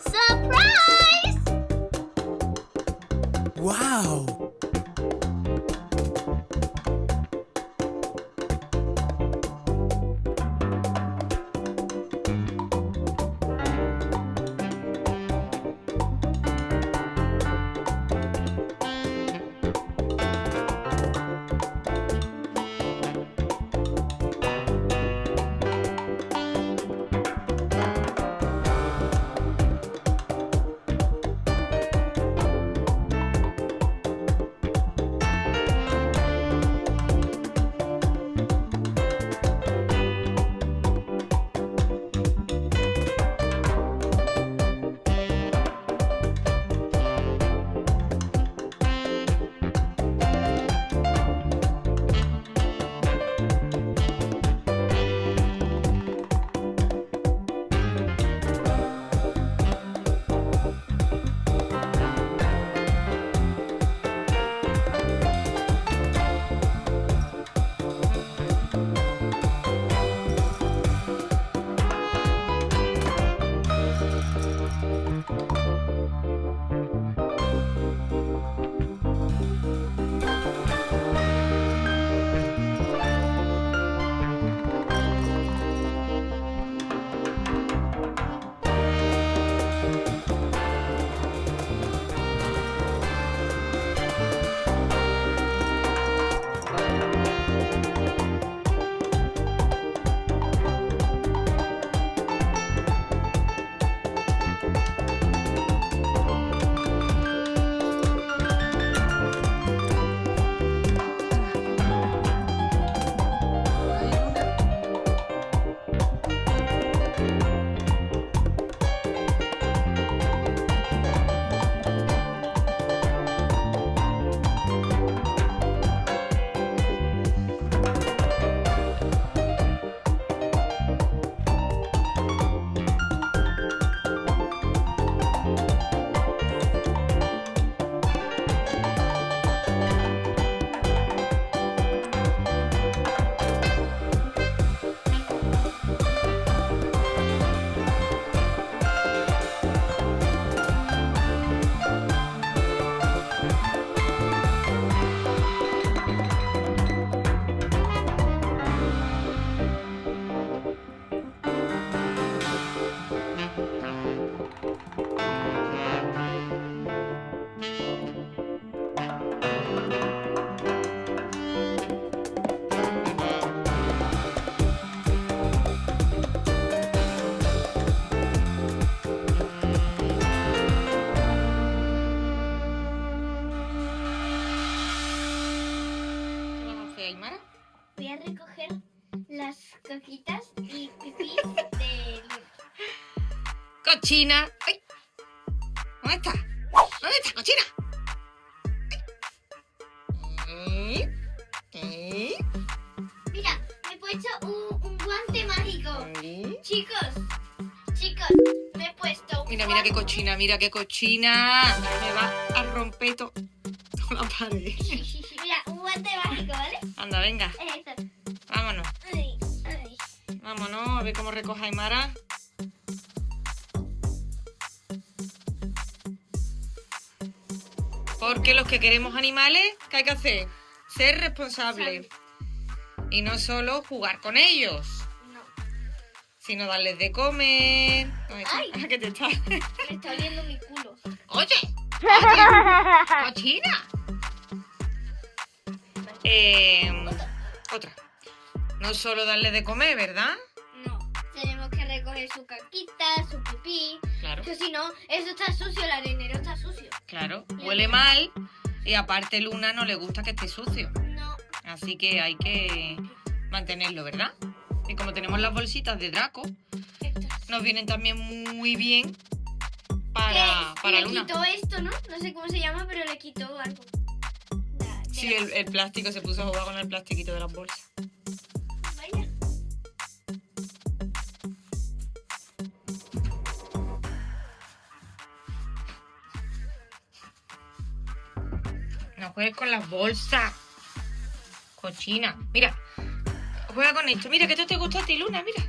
¡Surprise! ¡Wow! ¿Qué vas a hacer, Aymara? Voy a recoger las caquitas y pipí de Luna. ¡Cochina! ¡Ay! ¿Dónde está? ¿Dónde está, cochina? ¡Ay! ¡Ay! Mira, me he puesto un guante mágico. ¡Ay! Chicos, me he puesto un Mira, mira qué guante. cochina, mira qué cochina. Me va a romper toda la pared. Mira, un guante mágico, ¿vale? Anda, venga, Esto. vámonos. Ay, ay. Vámonos, a ver cómo recoge Aymara. Porque los que queremos animales, ¿qué hay que hacer? Ser responsables. Y no solo jugar con ellos, No, sino darles de comer. ¿Dónde está? Ay. Ah, ¿qué te está? me está oliendo mi culo. ¡Oye! ¡Oye! ¡Cochina! Otra. No solo darle de comer, ¿verdad? No, tenemos que recoger su caquita, su pipí. Claro, Que si no, eso está sucio, el arenero está sucio. claro. Huele mal y aparte Luna no le gusta que esté sucio. No, Así que hay que mantenerlo, ¿verdad? Y como tenemos las bolsitas de Draco, esto. nos vienen también muy bien para le Luna. quitó esto, ¿no? No sé cómo se llama, pero le quitó algo. Sí, el plástico, se puso a jugar con el plastiquito de las bolsas. Vaya. No juegues con las bolsas. Cochina. Mira, juega con esto. Mira, que esto te gusta a ti, Luna, mira.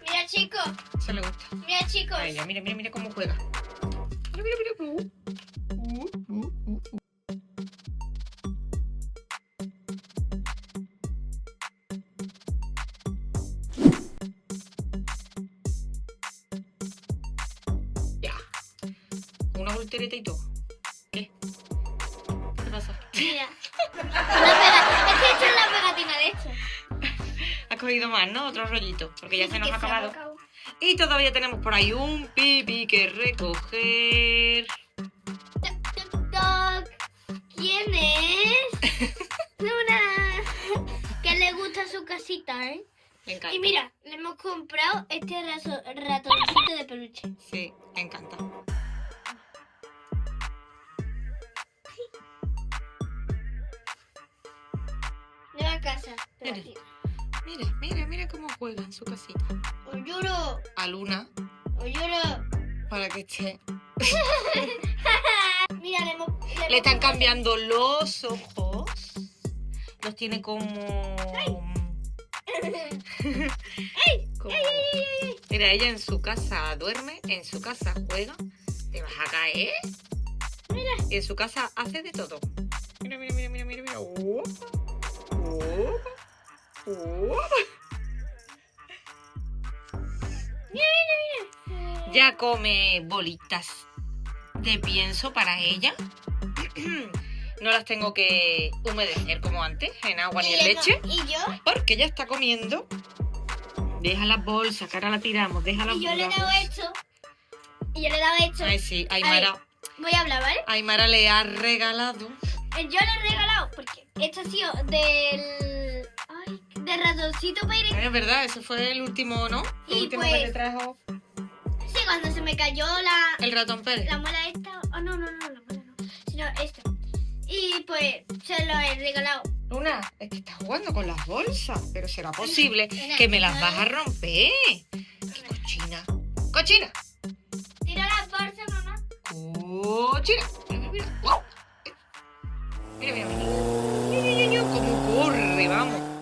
Mira, chicos, Eso le gusta. Mira, chicos. Ay, ya, mira, mira, mira cómo juega. Mira, mira, mira. Ya. Una voltereta y todo. ¿Qué? ¿Qué pasa? Mira. Es que he hecho la pegatina de esto. Has cogido más, ¿no? Otro rollito, porque ya se nos ha Que acabado. acabado. Y todavía tenemos por ahí un pipi que recoger. Toc, toc, toc. ¿Quién es? Luna. Que le gusta su casita, ¿eh? Me encanta. Y mira, le hemos comprado este ratoncito de peluche. Sí, me encanta. Nueva casa. Mira. Mira, mira, mira cómo juega en su casita. Os lloro. A Luna, Os lloro. para que esté. Mira, Le están cambiando los ojos. Los tiene como... como... Mira, ella en su casa duerme, en su casa juega. ¿Te vas a caer? Mira. Y en su casa hace de todo. Mira, mira, mira, mira, mira, mira. Ya come bolitas de pienso para ella. No las tengo que humedecer como antes, en agua ni en leche. ¿Y yo? Porque ella está comiendo. Deja las bolsas, que ahora la tiramos. Deja las Y yo le he bolsas. dado esto. Y yo le he dado esto. Ay, sí, A Aymara. ver, voy a hablar, ¿vale? Aymara le ha regalado. Yo le he regalado, porque esto ha sido del... Ay, del ratoncito Pérez. Es verdad, ese fue el último, ¿no? El Y último pues- que te trajo Sí, cuando se me cayó el ratón Pérez. la muela esta... Oh, no, la muela no. Sino esta. Y pues se lo he regalado. Luna, es que estás jugando con las bolsas. Pero será posible Nena, que me las vas a romper. ¡Qué cochina! ¡Cochina! Tira las bolsas, mamá. ¡Cochina! Mira, mira, mira. Mira, mira, mira. Mira, mira, mira, cómo corre, vamos.